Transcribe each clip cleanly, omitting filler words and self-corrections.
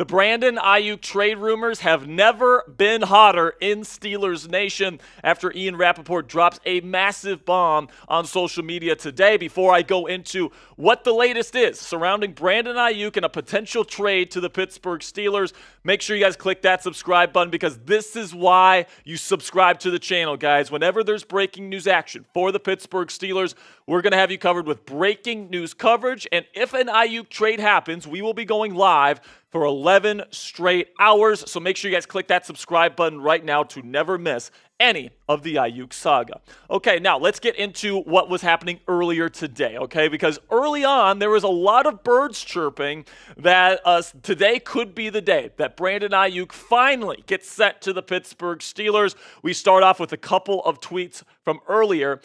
The Brandon Aiyuk trade rumors have never been hotter in Steelers Nation after Ian Rapoport drops a massive bomb on social media today. Before I go into what the latest is surrounding Brandon Aiyuk and a potential trade to the Pittsburgh Steelers, make sure you guys click that subscribe button because this is why you subscribe to the channel, guys. Whenever there's breaking news action for the Pittsburgh Steelers, we're going to have you covered with breaking news coverage. And if an Aiyuk trade happens, we will be going live for 11 straight hours. So make sure you guys click that subscribe button right now to never miss any of the Aiyuk saga. Okay, now let's get into what was happening earlier today, okay? Because early on, there was a lot of birds chirping that today could be the day that Brandon Aiyuk finally gets sent to the Pittsburgh Steelers. We start off with a couple of tweets from earlier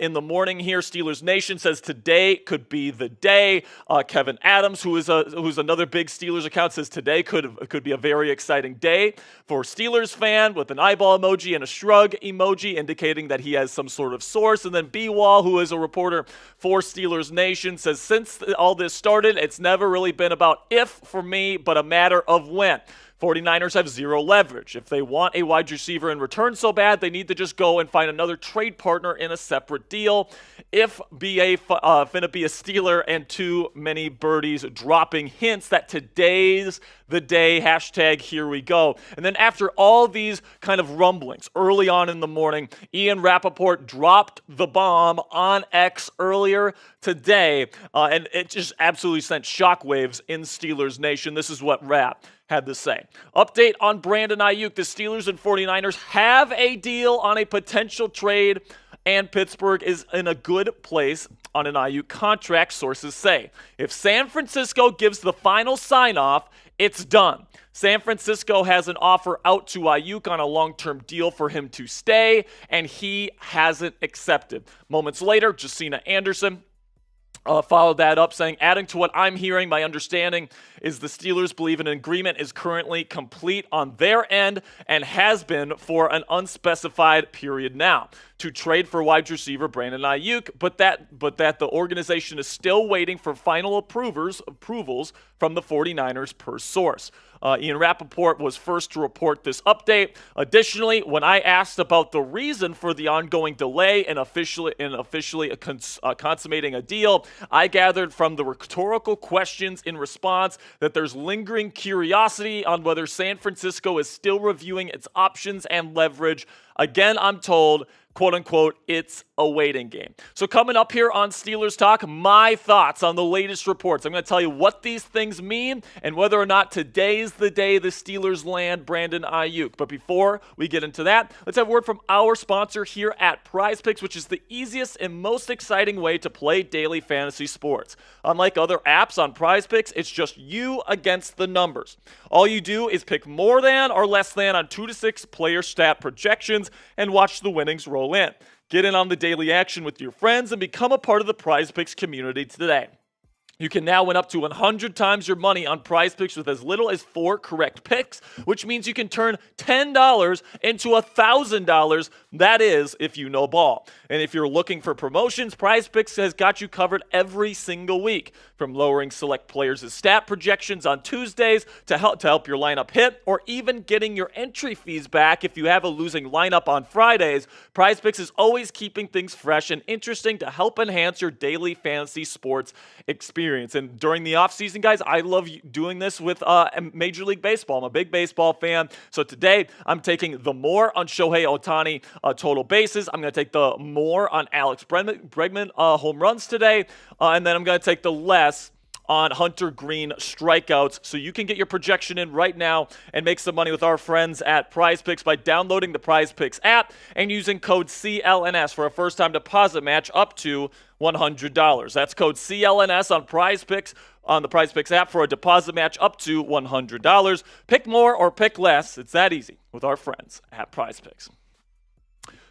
in the morning here. Steelers Nation says today could be the day. Kevin Adams, who's another big Steelers account, says today could be a very exciting day for Steelers fan with an eyeball emoji and a shrug emoji indicating that he has some sort of source. And then B-Wall, who is a reporter for Steelers Nation, says since all this started, it's never really been about if for me, but a matter of when. 49ers have zero leverage. If they want a wide receiver in return so bad, they need to just go and find another trade partner in a separate deal. If BA finna be a Steeler and too many birdies dropping hints that today's the day, hashtag here we go. And then after all these kind of rumblings early on in the morning, Ian Rapoport dropped the bomb on X earlier today, and it just absolutely sent shockwaves in Steelers Nation. This is what Rap had to say. Update on Brandon Aiyuk. The Steelers and 49ers have a deal on a potential trade, and Pittsburgh is in a good place on an Aiyuk contract, sources say. If San Francisco gives the final sign-off, it's done. San Francisco has an offer out to Aiyuk on a long-term deal for him to stay, and he hasn't accepted. Moments later, Josina Anderson followed that up saying, adding to what I'm hearing, my understanding is the Steelers believe an agreement is currently complete on their end and has been for an unspecified period now to trade for wide receiver Brandon Aiyuk, but that the organization is still waiting for final approvals from the 49ers per source. Ian Rapoport was first to report this update. Additionally, when I asked about the reason for the ongoing delay in officially consummating a deal, I gathered from the rhetorical questions in response that there's lingering curiosity on whether San Francisco is still reviewing its options and leverage. Again, I'm told, quote unquote, it's a waiting game. So coming up here on Steelers Talk, my thoughts on the latest reports. I'm going to tell you what these things mean and whether or not today's the day the Steelers land Brandon Aiyuk. But before we get into that, let's have a word from our sponsor here at Prize Picks, which is the easiest and most exciting way to play daily fantasy sports. Unlike other apps on Prize Picks, it's just you against the numbers. All you do is pick more than or less than on 2 to 6 player stat projections and watch the winnings roll in. Get in on the daily action with your friends and become a part of the Prize Picks community today. You can now win up to 100 times your money on Prize Picks with as little as 4 correct picks, which means you can turn $10 into $1,000. That is, if you know ball. And if you're looking for promotions, Prize Picks has got you covered every single week. From lowering select players' stat projections on Tuesdays to help your lineup hit, or even getting your entry fees back if you have a losing lineup on Fridays, Prize Picks is always keeping things fresh and interesting to help enhance your daily fantasy sports experience. And during the offseason, guys, I love doing this with Major League Baseball. I'm a big baseball fan. So today, I'm taking the more on Shohei Ohtani total bases. I'm going to take the more on Alex Bregman home runs today. And then I'm going to take the less on Hunter Green strikeouts. So you can get your projection in right now and make some money with our friends at Prize Picks by downloading the Prize Picks app and using code CLNS for a first-time deposit match up to $100. That's code CLNS on Prize Picks on the Prize Picks app for a deposit match up to $100. Pick more or pick less. It's that easy with our friends at Prize Picks.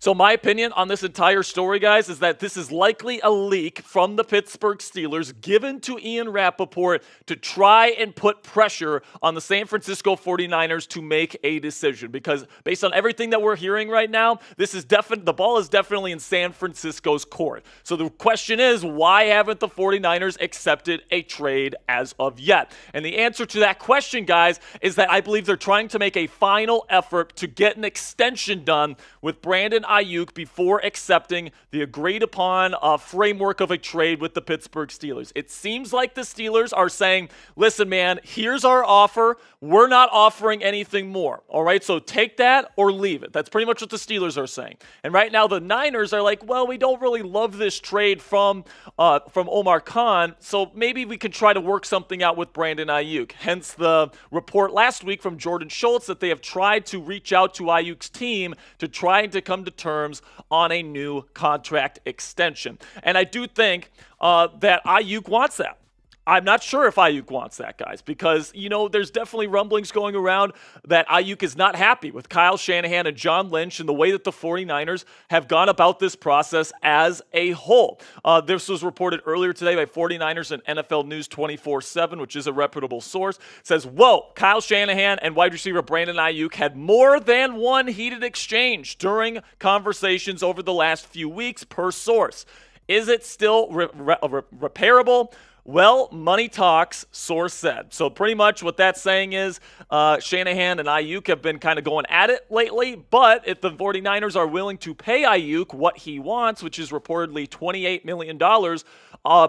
So my opinion on this entire story, guys, is that this is likely a leak from the Pittsburgh Steelers given to Ian Rapoport to try and put pressure on the San Francisco 49ers to make a decision. Because based on everything that we're hearing right now, the ball is definitely in San Francisco's court. So the question is, why haven't the 49ers accepted a trade as of yet? And the answer to that question, guys, is that I believe they're trying to make a final effort to get an extension done with Brandon Aiyuk before accepting the agreed upon framework of a trade with the Pittsburgh Steelers. It seems like the Steelers are saying, listen, man, here's our offer. We're not offering anything more. All right, so take that or leave it. That's pretty much what the Steelers are saying. And right now the Niners are like, well, we don't really love this trade from Omar Khan, so maybe we can try to work something out with Brandon Aiyuk. Hence the report last week from Jordan Schultz that they have tried to reach out to Aiyuk's team to try to come to terms on a new contract extension. And I do think that Aiyuk wants that. I'm not sure if Aiyuk wants that, guys, because, there's definitely rumblings going around that Aiyuk is not happy with Kyle Shanahan and John Lynch and the way that the 49ers have gone about this process as a whole. This was reported earlier today by 49ers and NFL News 24/7, which is a reputable source. It says, whoa, Kyle Shanahan and wide receiver Brandon Aiyuk had more than one heated exchange during conversations over the last few weeks, per source. Is it still repairable? Well, money talks, source said. So pretty much what that's saying is Shanahan and Aiyuk have been kind of going at it lately, but if the 49ers are willing to pay Aiyuk what he wants, which is reportedly $28 million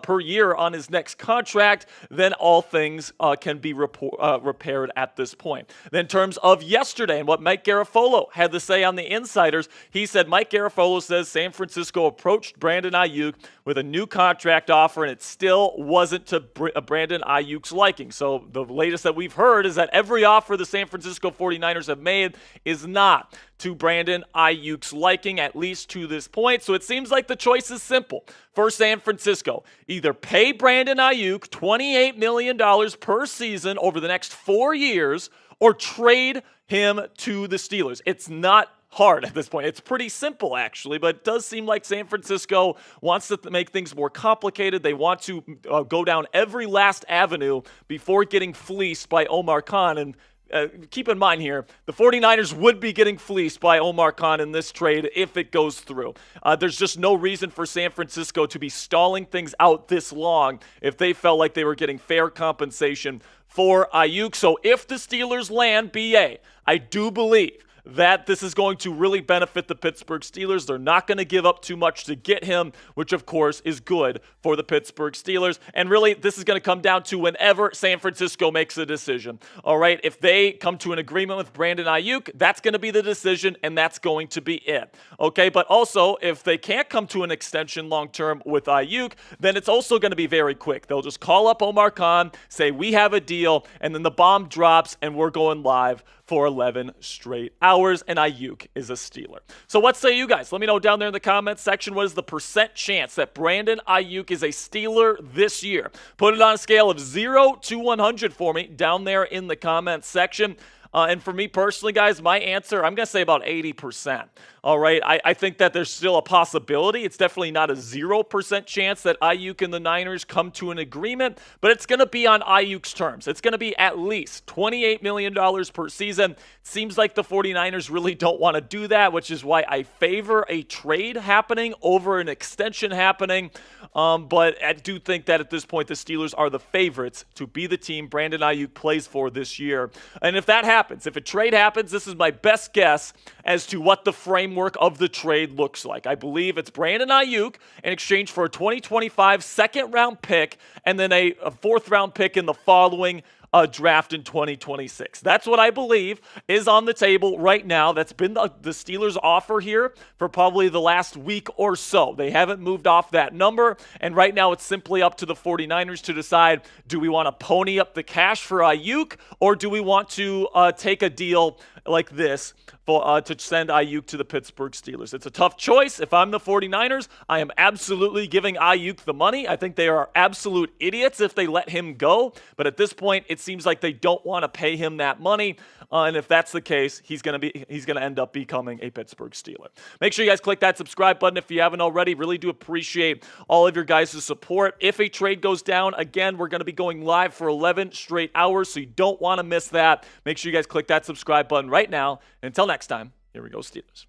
per year on his next contract, then all things can be repaired at this point. Then in terms of yesterday and what Mike Garafolo had to say on the Insiders, he said Mike Garafolo says San Francisco approached Brandon Aiyuk with a new contract offer, and it still wasn't to Brandon Aiyuk's liking. So the latest that we've heard is that every offer the San Francisco 49ers have made is not to Brandon Aiyuk's liking, at least to this point. So it seems like the choice is simple for San Francisco. Either pay Brandon Aiyuk $28 million per season over the next 4 years or trade him to the Steelers. It's not hard at this point. It's pretty simple, actually, but it does seem like San Francisco wants to make things more complicated. They want to go down every last avenue before getting fleeced by Omar Khan. And keep in mind here, the 49ers would be getting fleeced by Omar Khan in this trade if it goes through. There's just no reason for San Francisco to be stalling things out this long if they felt like they were getting fair compensation for Aiyuk. So if the Steelers land BA, I do believe that this is going to really benefit the Pittsburgh Steelers. They're not going to give up too much to get him, which of course is good for the Pittsburgh Steelers. And really, this is going to come down to whenever San Francisco makes a decision. All right, if they come to an agreement with Brandon Aiyuk, that's going to be the decision, and that's going to be it. Okay, but also, if they can't come to an extension long-term with Aiyuk, then it's also going to be very quick. They'll just call up Omar Khan, say, we have a deal, and then the bomb drops, and we're going live for 11 straight hours, and Aiyuk is a Steeler. So what say you guys? Let me know down there in the comments section. What is the percent chance that Brandon Aiyuk is a Steeler this year? Put it on a scale of 0 to 100 for me down there in the comments section. And for me personally, guys, my answer, I'm going to say about 80%. All right, I think that there's still a possibility. It's definitely not a 0% chance that Aiyuk and the Niners come to an agreement, but it's going to be on Aiyuk's terms. It's going to be at least $28 million per season. Seems like the 49ers really don't want to do that, which is why I favor a trade happening over an extension happening. But I do think that at this point, the Steelers are the favorites to be the team Brandon Aiyuk plays for this year. And if that happens, if a trade happens, this is my best guess as to what the framework of the trade looks like. I believe it's Brandon Aiyuk in exchange for a 2025 second-round pick and then a fourth-round pick in the following draft in 2026. That's what I believe is on the table right now. That's been the Steelers' offer here for probably the last week or so. They haven't moved off that number, and right now it's simply up to the 49ers to decide, do we want to pony up the cash for Aiyuk, or do we want to take a deal like this to send Aiyuk to the Pittsburgh Steelers? It's a tough choice. If I'm the 49ers, I am absolutely giving Aiyuk the money. I think they are absolute idiots if they let him go, but at this point, it seems like they don't want to pay him that money. And if that's the case, he's going to end up becoming a Pittsburgh Steeler. Make sure you guys click that subscribe button if you haven't already. Really do appreciate all of your guys' support. If a trade goes down, again, we're going to be going live for 11 straight hours, so you don't want to miss that. Make sure you guys click that subscribe button right now. And until next time, here we go, Steelers.